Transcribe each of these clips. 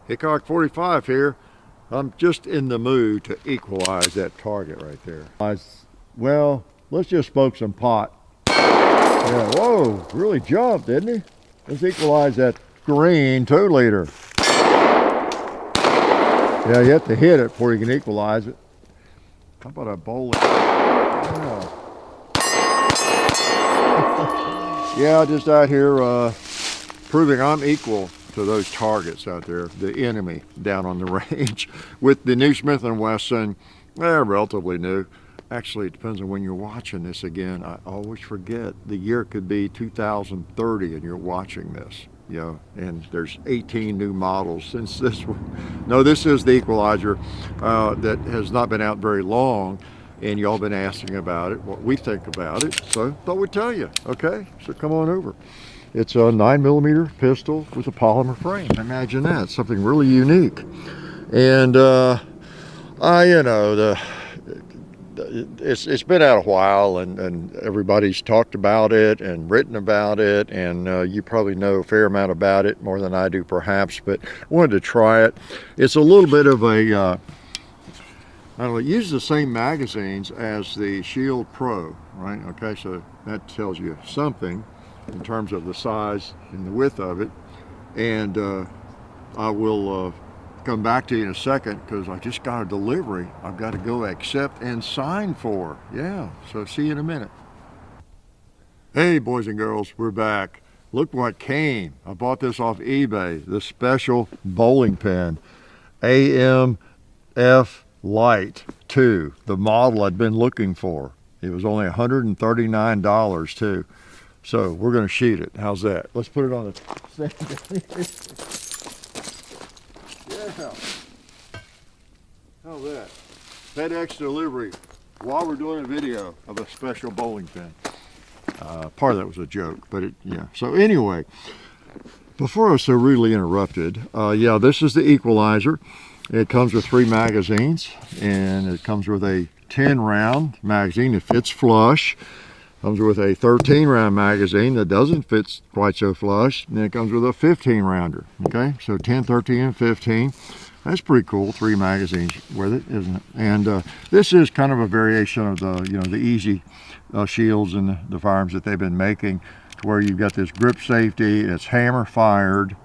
Hickok 45 here. I'm just in the mood to equalize that target right there. Well, let's just smoke some pot. Yeah, whoa, really jumped, didn't he? Let's equalize that green 2-liter. Yeah, you have to hit it before you can equalize it. How about a bowling? Yeah, yeah, just out here proving I'm equal to those targets out there, the enemy down on the range. With the new Smith & Wesson, they're relatively new. Actually, it depends on when you're watching this again. I always forget. The year could be 2030 and you're watching this. You know, and there's 18 new models since this one. No, this is the Equalizer that has not been out very long, and y'all been asking about it, what we think about it. So thought we'd tell you. Okay, so come on over. It's a 9mm pistol with a polymer frame. Imagine that, something really unique. And you know, it's been out a while, and everybody's talked about it and written about it, and you probably know a fair amount about it, more than I do perhaps, but I wanted to try it. It's a little bit of a, I don't know, it uses the same magazines as the Shield Pro, right? Okay, so that tells you something in terms of the size and the width of it. And I will come back to you in a second because I just got a delivery I've got to go accept and sign for. Yeah, so see you in a minute. Hey boys and girls, we're back. Look what came. I bought this off eBay, the special bowling pin, AMF Light 2, the model I'd been looking for. It was only $139 too. So we're going to shoot it. How's that? Let's put it on the stand. Yeah. How's that? FedEx delivery while we're doing a video of a special bowling pin. Part of that was a joke, but yeah. So anyway, before I was so rudely interrupted, yeah, this is the Equalizer. It comes with 3 magazines, and it comes with a 10-round magazine. It fits flush. Comes with a 13-round magazine that doesn't fit quite so flush, and then it comes with a 15-rounder. Okay, so 10, 13, and 15. That's pretty cool. 3 magazines with it, isn't it? And this is kind of a variation of the, you know, the easy shields and the firearms that they've been making, to where you've got this grip safety. It's hammer fired,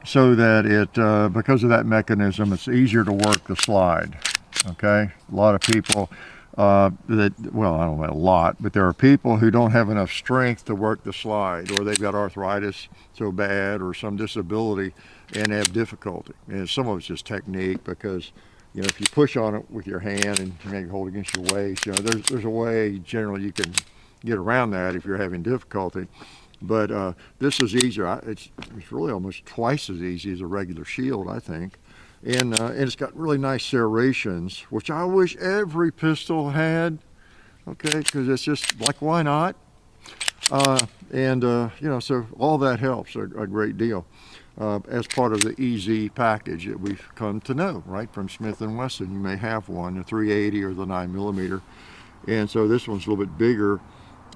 so that it, because of that mechanism, it's easier to work the slide. Okay, a lot of people. That, well, I don't know a lot, but there are people who don't have enough strength to work the slide, or they've got arthritis so bad, or some disability, and have difficulty. And some of it's just technique, because, you know, if you push on it with your hand and you make it hold against your waist, you know, there's a way generally you can get around that if you're having difficulty. But this is easier. It's really almost twice as easy as a regular shield, I think. And it's got really nice serrations, which I wish every pistol had, okay, because it's just like, why not? You know, so all that helps a great deal as part of the easy package that we've come to know, right, from Smith & Wesson. You may have one, the 380 or the 9mm, and so this one's a little bit bigger,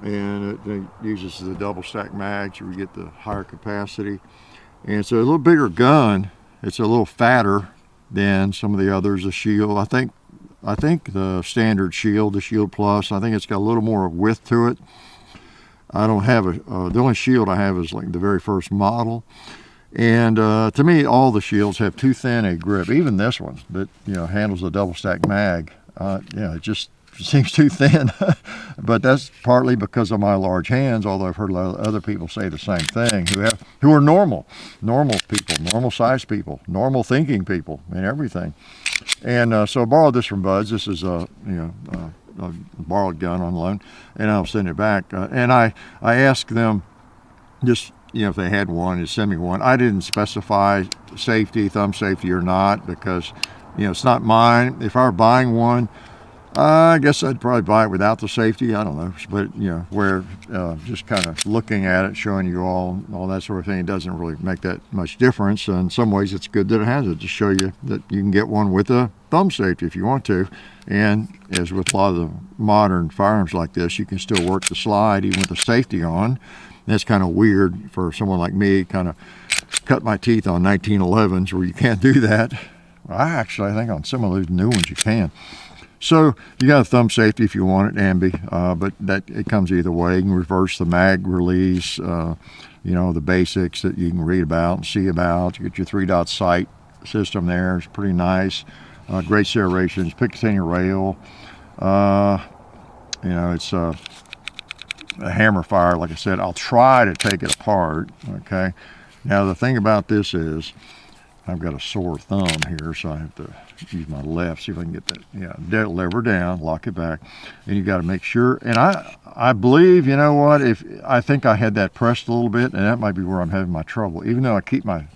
and it uses the double stack mags, you get the higher capacity, and it's a little bigger gun. It's a little fatter than some of the others. The Shield, I think the standard Shield, the Shield Plus, I think it's got a little more width to it. I don't have the only Shield I have is like the very first model, and to me all the Shields have too thin a grip. Even this one that, you know, handles the double stack mag, yeah, it just seems too thin. But that's partly because of my large hands, although I've heard a lot of other people say the same thing, who are normal people, normal sized people, normal thinking people, and everything. And so I borrowed this from Bud's. This is a borrowed gun on loan, and I'll send it back. And I asked them just, you know, if they had one, to send me one. I didn't specify safety, thumb safety or not, because, you know, it's not mine. If I were buying one, I guess I'd probably buy it without the safety. I don't know, but, you know, where just kind of looking at it, showing you all that sort of thing, it doesn't really make that much difference. In some ways, it's good that it has it to show you that you can get one with a thumb safety if you want to. And as with a lot of the modern firearms like this, you can still work the slide even with the safety on. That's kind of weird for someone like me, kind of cut my teeth on 1911s where you can't do that. I think on some of those new ones you can. So you got a thumb safety if you want it, ambi, but it comes either way. You can reverse the mag release, you know, the basics that you can read about and see about. You get your 3-dot sight system there. It's pretty nice. Great serrations, Picatinny rail. You know, it's a hammer fire. Like I said, I'll try to take it apart. Okay. Now the thing about this is, I've got a sore thumb here, so I have to use my left, see if I can get that. Yeah, lever down, lock it back, and you got to make sure. And I believe, you know what? I think I had that pressed a little bit, and that might be where I'm having my trouble. Even though I keep my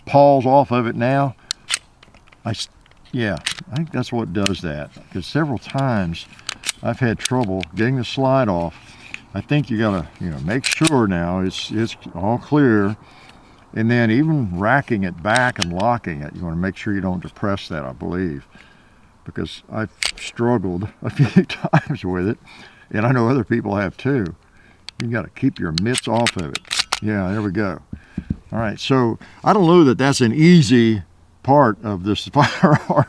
paws off of it now, I think that's what does that. Because several times I've had trouble getting the slide off. I think you got to, you know, make sure now it's all clear. And then even racking it back and locking it, you want to make sure you don't depress that, I believe. Because I've struggled a few times with it, and I know other people have too. You got to keep your mitts off of it. Yeah, there we go. All right, so I don't know that that's an easy part of this firearm.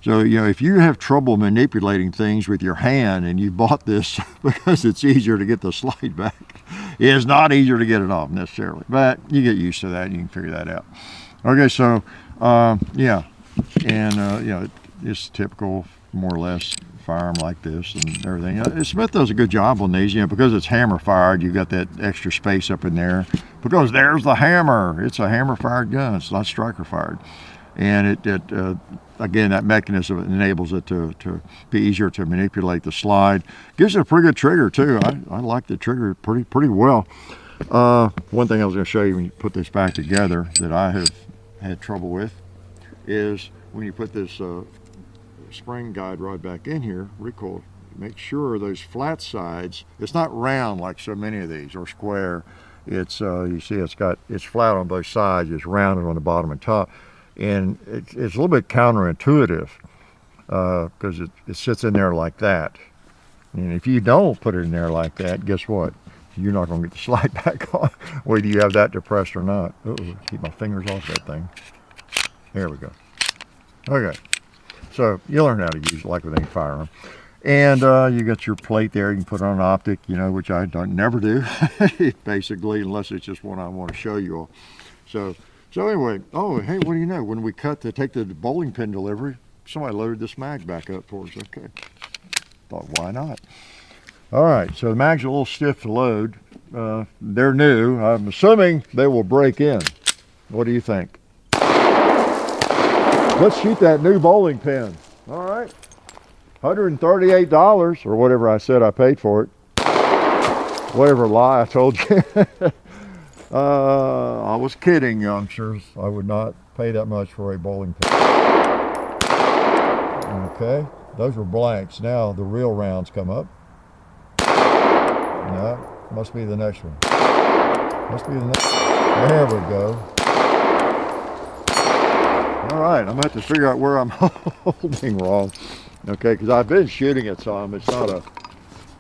So, you know, if you have trouble manipulating things with your hand and you bought this because it's easier to get the slide back, it's not easier to get it off necessarily, but you get used to that and you can figure that out. Okay, so, yeah, and, you know, it's typical, more or less, firearm like this and everything. Smith does a good job on these, you know, because it's hammer fired, you got that extra space up in there, because there's the hammer. It's a hammer fired gun, it's not striker fired. And again, that mechanism enables it to be easier to manipulate the slide. Gives it a pretty good trigger too. I like the trigger pretty well. One thing I was going to show you when you put this back together that I have had trouble with is when you put this spring guide rod back in here, recoil, make sure those flat sides, it's not round like so many of these, or square. It's you see it's flat on both sides, it's rounded on the bottom and top. And it's a little bit counterintuitive because it sits in there like that. And if you don't put it in there like that, guess what? You're not going to get the slide back on, whether you have that depressed or not. Keep my fingers off that thing. There we go. Okay. So you learn how to use it like with any firearm. And you got your plate there. You can put on an optic, you know, which I never do, basically, unless it's just one I want to show you all. So anyway, oh, hey, what do you know? When we cut to take the bowling pin delivery, somebody loaded this mag back up for us. Okay. Thought, why not? All right, so the mag's a little stiff to load. They're new. I'm assuming they will break in. What do you think? Let's shoot that new bowling pin. All right. $138 or whatever I said I paid for it. Whatever lie I told you. I was kidding, youngsters. I would not pay that much for a bowling pin. Okay, those were blanks. Now the real rounds come up. No, must be the next one. Must be the next one. There we go. All right, I'm going to have to figure out where I'm holding wrong. Okay, because I've been shooting it some. It's not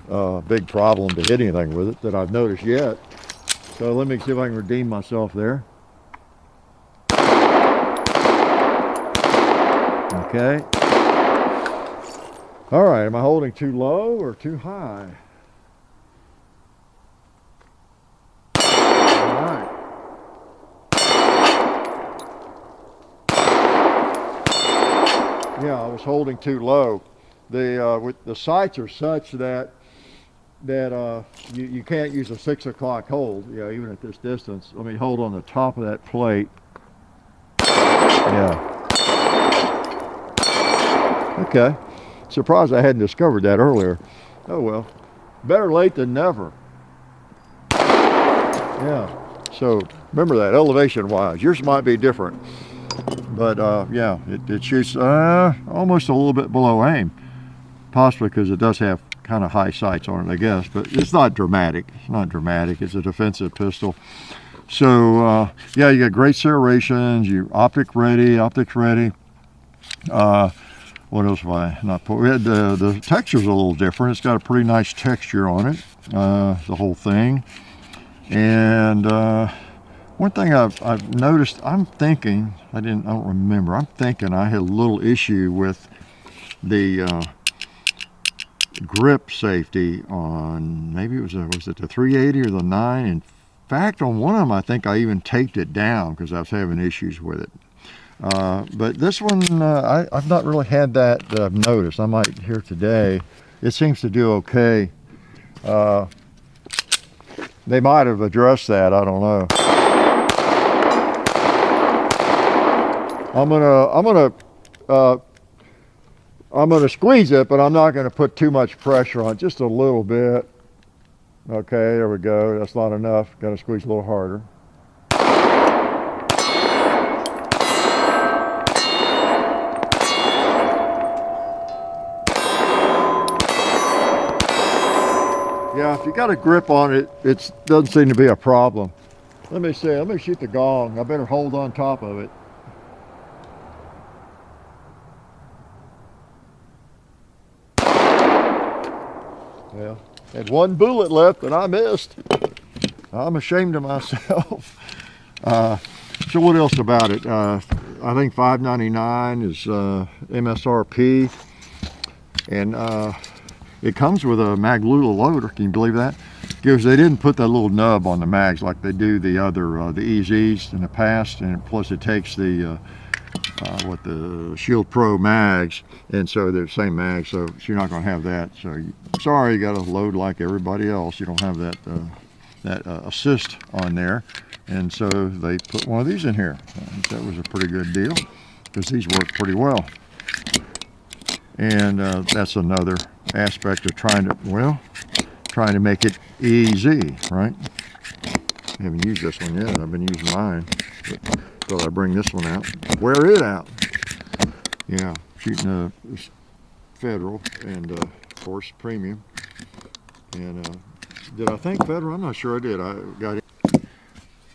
a big problem to hit anything with it that I've noticed yet. So let me see if I can redeem myself there. Okay. All right, am I holding too low or too high? All right. Yeah, I was holding too low. The sights are such that you can't use a 6 o'clock hold, you know, even at this distance. Let me hold on the top of that plate. Yeah. Okay. Surprised I hadn't discovered that earlier. Oh well. Better late than never. Yeah. So remember that, elevation wise. Yours might be different. But yeah, it shoots almost a little bit below aim. Possibly because it does have kind of high sights on it, I guess, but it's not dramatic. It's not dramatic. It's a defensive pistol. So yeah, you got great serrations. You optics ready. What else have I not put? We had the texture's a little different. It's got a pretty nice texture on it, the whole thing. And One thing I've noticed, I'm thinking, I don't remember, I'm thinking I had a little issue with the grip safety on, maybe it was it the 380 or the 9? In fact, on one of them, I think I even taped it down because I was having issues with it. But this one, I've not really had that I've noticed. I might here today. It seems to do okay. They might have addressed that, I don't know. I'm gonna squeeze it, but I'm not gonna put too much pressure on it, just a little bit. Okay, there we go. That's not enough. Gotta squeeze a little harder. Yeah, if you got a grip on it, it doesn't seem to be a problem. Let me see, let me shoot the gong. I better hold on top of it. Well, had one bullet left and I missed. I'm ashamed of myself. So what else about it? I think $5.99 is MSRP, and it comes with a Maglula loader. Can you believe that? Because they didn't put that little nub on the mags like they do the other the EZs in the past, and plus it takes the the Shield Pro mags, and so they're the same mags, so you're not going to have that. So sorry, you got to load like everybody else. You don't have that assist on there, and so they put one of these in here. That was a pretty good deal because these work pretty well. And that's another aspect of trying to make it easy, right? I haven't used this one yet. I've been using mine. Thought I'd bring this one out. Wear it out. Yeah, shooting Federal and of course Premium. And did I think Federal? I'm not sure I did. I got it.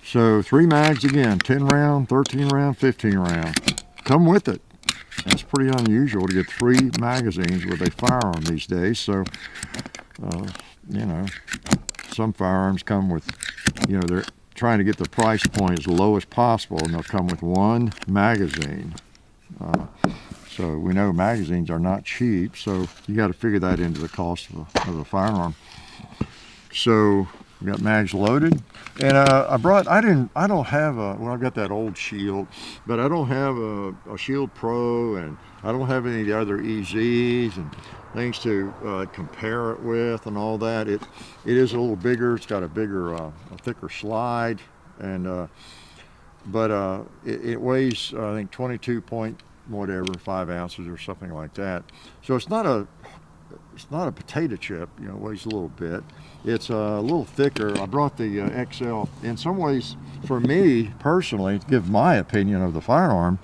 So 3 mags again, 10 round, 13 round, 15 round. Come with it. That's pretty unusual to get 3 magazines with a firearm these days. So, you know, some firearms come with, you know, they're trying to get the price point as low as possible, and they'll come with 1 magazine. So we know magazines are not cheap, so you got to figure that into the cost of a firearm. So we got mags loaded, and I don't have I've got that old Shield, but I don't have a Shield Pro, and I don't have any of the other EZs and things to compare it with and all that. It is a little bigger. It's got a bigger, a thicker slide, and but it weighs I think 5 ounces or something like that. So it's not a potato chip, you know, it weighs a little bit. It's a little thicker. I brought the XL. In some ways, for me personally, to give my opinion of the firearm,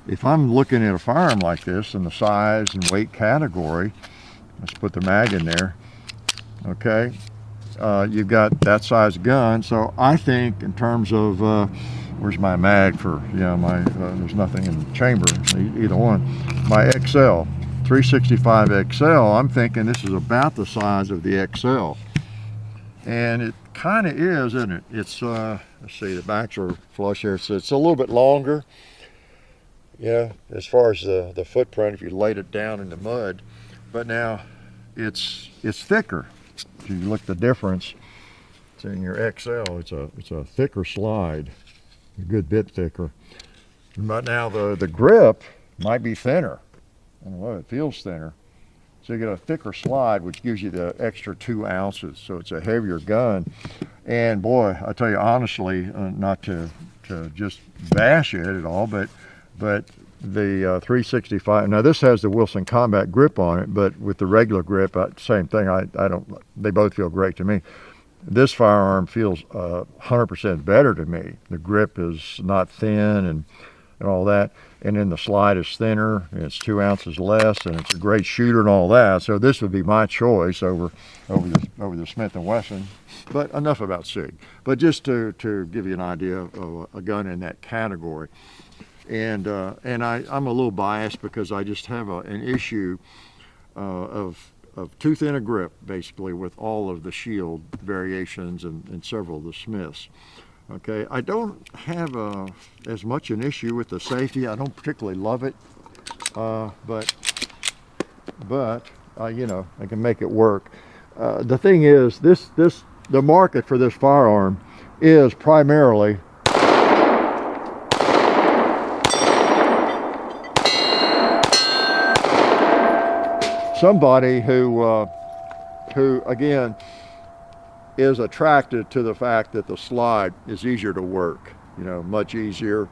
if I'm looking at a firearm like this in the size and weight category, let's put the mag in there, okay, you've got that size gun. So I think in terms of, where's my mag for, there's nothing in the chamber, either one. My XL. 365 XL, I'm thinking this is about the size of the XL. And it kind of is, isn't it? It's, let's see, the backs are flush here, so it's a little bit longer. Yeah, as far as the footprint, if you laid it down in the mud. But now, it's thicker. If you look at the difference, it's in your XL, it's a thicker slide, a good bit thicker. But now the grip might be thinner. I don't know, it feels thinner. So you get a thicker slide, which gives you the extra 2 ounces. So it's a heavier gun. And boy, I tell you honestly, not to just bash it at all, but the 365, now this has the Wilson Combat grip on it, but with the regular grip, same thing. They both feel great to me. This firearm feels 100% better to me. The grip is not thin and all that, and then the slide is thinner, and it's 2 ounces less, and it's a great shooter and all that. So this would be my choice over the Smith & Wesson. But enough about SIG. But just to give you an idea of a gun in that category. And I'm a little biased because I just have an issue of too thin a grip, basically, with all of the Shield variations and several of the Smiths. Okay, I don't have as much an issue with the safety. I don't particularly love it, but you know, I can make it work. The thing is, the market for this firearm is primarily somebody who again is attracted to the fact that the slide is easier to work, you know, much easier,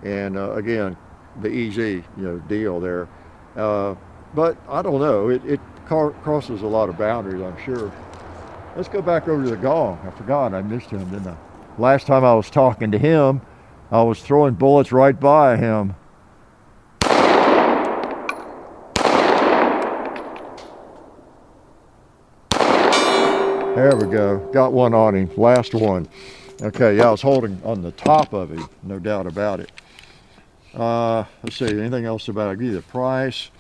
and again, the easy, you know, deal there. But I don't know, it crosses a lot of boundaries, I'm sure. Let's go back over to the gong. I forgot, I missed him, didn't I? Last time I was talking to him, I was throwing bullets right by him. There we go, got one on him, last one. Okay, yeah, I was holding on the top of him, no doubt about it. Let's see, anything else about it? I'll give you the price.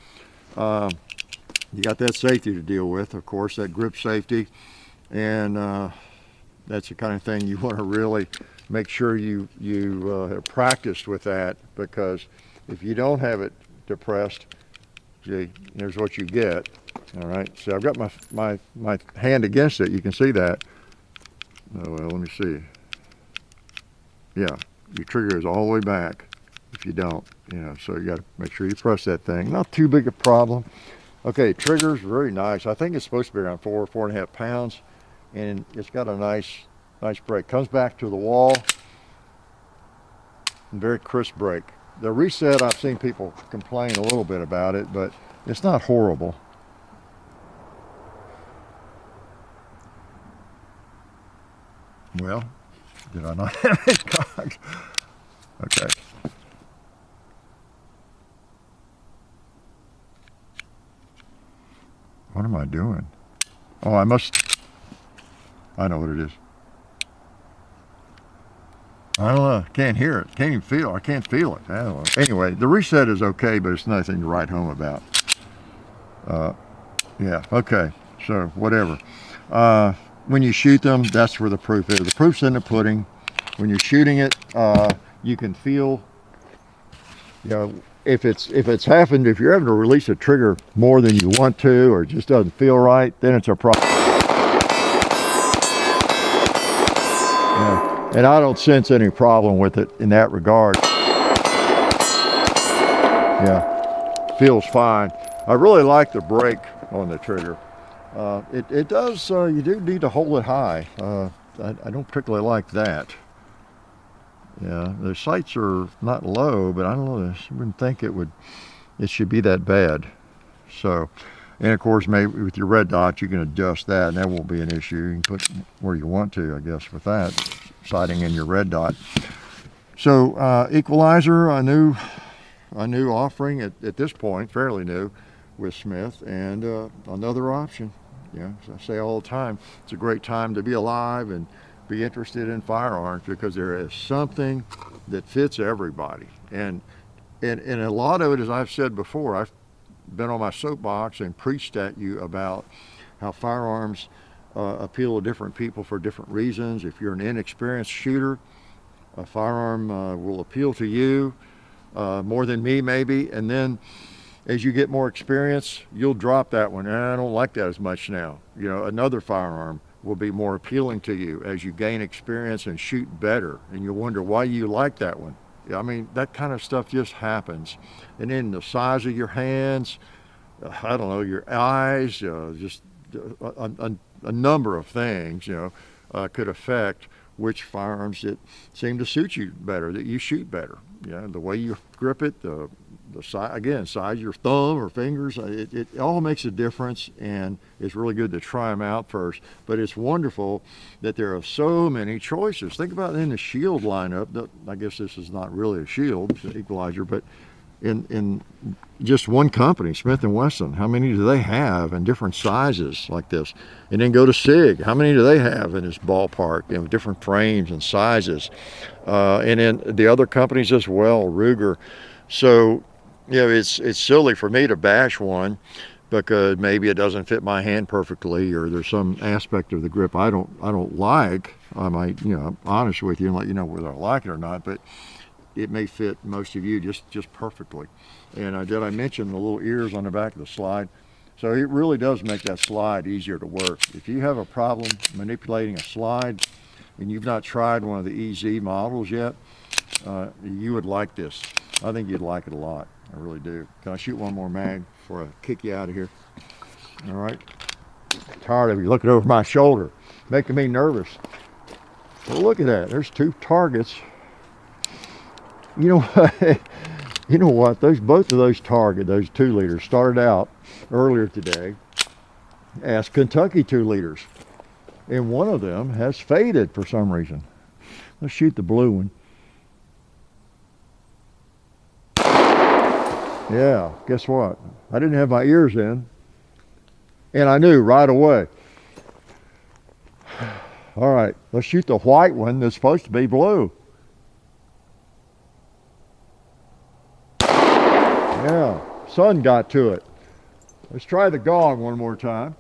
You got that safety to deal with, of course, that grip safety. And that's the kind of thing you want to really make sure you have practiced with that, because if you don't have it depressed, gee, there's what you get. All right, so I've got my hand against it. You can see that. Oh, well, let me see. Yeah, your trigger is all the way back if you don't, you know, so you got to make sure you press that thing. Not too big a problem. Okay, trigger's very nice. I think it's supposed to be around 4.5 pounds, and it's got a nice break. Comes back to the wall, and very crisp break. The reset, I've seen people complain a little bit about it, but it's not horrible. Well, did I not have it cocked? Okay. What am I doing? Oh, I know what it is. I don't know, can't hear it, can't even feel it. I can't feel it. I don't know. Anyway, the reset is okay, but it's nothing to write home about. Yeah, okay, so whatever. When you shoot them, that's where the proof is. The proof's in the pudding. When you're shooting it, you can feel, you know, if it's happened, if you're having to release a trigger more than you want to, or it just doesn't feel right, then it's a problem. Yeah. And I don't sense any problem with it in that regard. Yeah, feels fine. I really like the break on the trigger. It does, you do need to hold it high. I don't particularly like that. Yeah, the sights are not low, but I don't know, I wouldn't think it should be that bad. So, and of course, maybe with your red dot, you can adjust that, and that won't be an issue. You can put where you want to, I guess, with that, sighting in your red dot. So, Equalizer, a new offering at this point, fairly new, with Smith, and another option. Yeah, as I say all the time, it's a great time to be alive and be interested in firearms, because there is something that fits everybody. And a lot of it, as I've said before, I've been on my soapbox and preached at you about how firearms appeal to different people for different reasons. If you're an inexperienced shooter, a firearm will appeal to you more than me maybe, and then as you get more experience, you'll drop that one. I don't like that as much now. You know, another firearm will be more appealing to you as you gain experience and shoot better, and you'll wonder why you like that one. I mean, that kind of stuff just happens. And then the size of your hands, I don't know, your eyes, just a number of things, you know, could affect which firearms that seem to suit you better, that you shoot better. You know, the way you grip it, the size, again, size of your thumb or fingers, it all makes a difference, and it's really good to try them out first. But it's wonderful that there are so many choices. Think about in the shield lineup. I guess this is not really a shield, it's an Equalizer, but in just one company, Smith & Wesson, how many do they have in different sizes like this? And then go to SIG, how many do they have in this ballpark, in different frames and sizes? And then the other companies as well, Ruger. So, you know, it's silly for me to bash one, because maybe it doesn't fit my hand perfectly, or there's some aspect of the grip I don't like. I might, I'm honest with you and let you know whether I like it or not, but it may fit most of you just perfectly. And did I mention the little ears on the back of the slide? So it really does make that slide easier to work. If you have a problem manipulating a slide and you've not tried one of the EZ models yet, you would like this. I think you'd like it a lot. I really do. Can I shoot one more mag before I kick you out of here? All right. I'm tired of you looking over my shoulder, making me nervous. Well, look at that. There's 2 targets. You know what? You know what? Both of those targets, those 2 liters, started out earlier today as Kentucky 2 liters, and one of them has faded for some reason. Let's shoot the blue one. Yeah, guess what? I didn't have my ears in, and I knew right away. All right, let's shoot the white one that's supposed to be blue. Yeah, sun got to it. Let's try the gong one more time.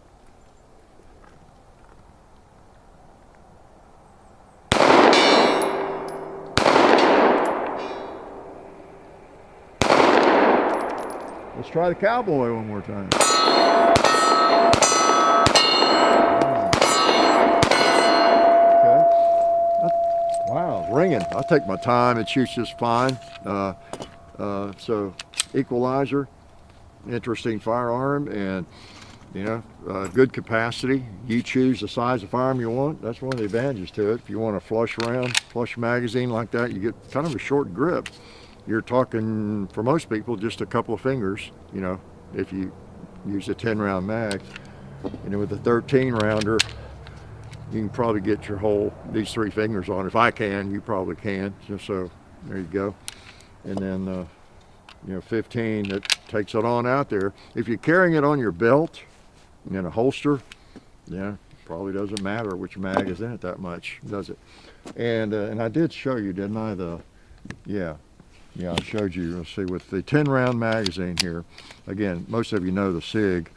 Let's try the cowboy one more time. Okay. Wow, ringing. I take my time. It shoots just fine. So Equalizer, interesting firearm, and good capacity. You choose the size of firearm you want. That's one of the advantages to it. If you want a flush magazine like that, you get kind of a short grip. You're talking, for most people, just a couple of fingers, if you use a 10-round mag. With a 13-rounder, you can probably get these 3 fingers on. If I can, you probably can. So there you go. And then 15, that takes it on out there. If you're carrying it on your belt in a holster, probably doesn't matter which mag is in it that much, does it? And I did show you, didn't I? Yeah, I showed you. Let's see, with the 10-round magazine here, again, most of you know the SIG.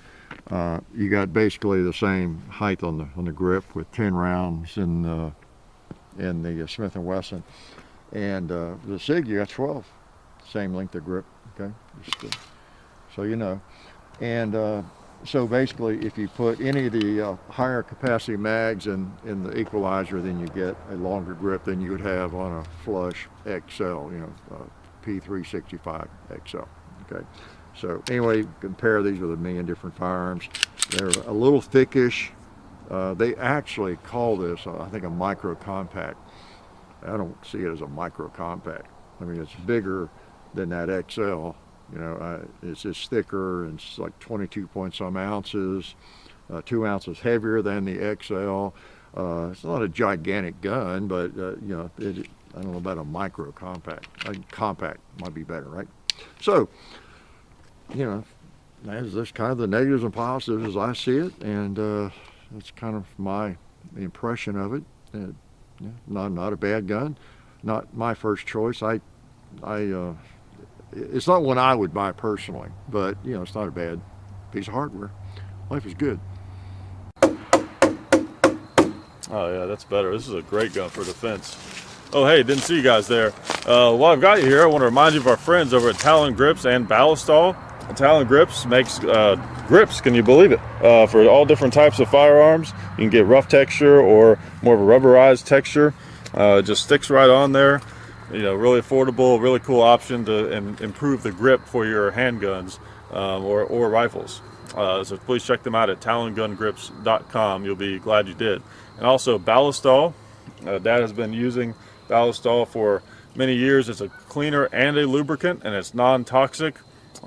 You got basically the same height on the grip with 10 rounds in the Smith & Wesson, and the SIG you got 12, same length of grip. Okay, just so you know. And so basically, if you put any of the higher capacity mags in the Equalizer, then you get a longer grip than you would have on a flush XL, P365 XL. Okay, so anyway, compare these with a million different firearms. They're a little thickish. They actually call this, I think, a micro compact. I don't see it as a micro compact. I mean, it's bigger than that XL. It's just thicker, and it's like 22 point some ounces, 2 ounces heavier than the XL. It's not a gigantic gun, but I don't know about a micro compact. Compact might be better, right? So, that's kind of the negatives and positives as I see it, and that's kind of my impression of it. Not a bad gun, not my first choice. It's not one I would buy personally, but it's not a bad piece of hardware. Life is good. Oh yeah, that's better. This is a great gun for defense. Oh hey, didn't see you guys there. While I've got you here, I want to remind you of our friends over at Talon Grips and Ballistol. Talon Grips makes grips, can you believe it, for all different types of firearms. You can get rough texture or more of a rubberized texture. It just sticks right on there. Really affordable, really cool option to improve the grip for your handguns or rifles. So please check them out at talongungrips.com. You'll be glad you did. And also Ballistol. Dad has been using Ballistol for many years. It's a cleaner and a lubricant, and it's non-toxic.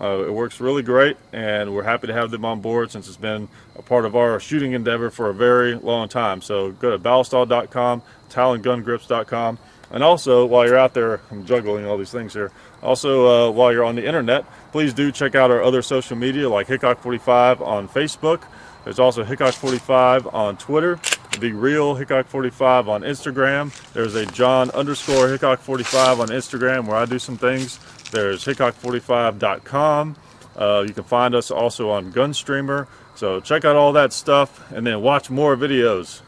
It works really great, and we're happy to have them on board since it's been a part of our shooting endeavor for a very long time. So go to ballistol.com, talongungrips.com. And also, while you're out there, I'm juggling all these things here. Also, while you're on the internet, please do check out our other social media like Hickok45 on Facebook. There's also Hickok45 on Twitter, The Real Hickok45 on Instagram. There's a John_Hickok45 on Instagram where I do some things. There's Hickok45.com. You can find us also on Gunstreamer. So check out all that stuff and then watch more videos.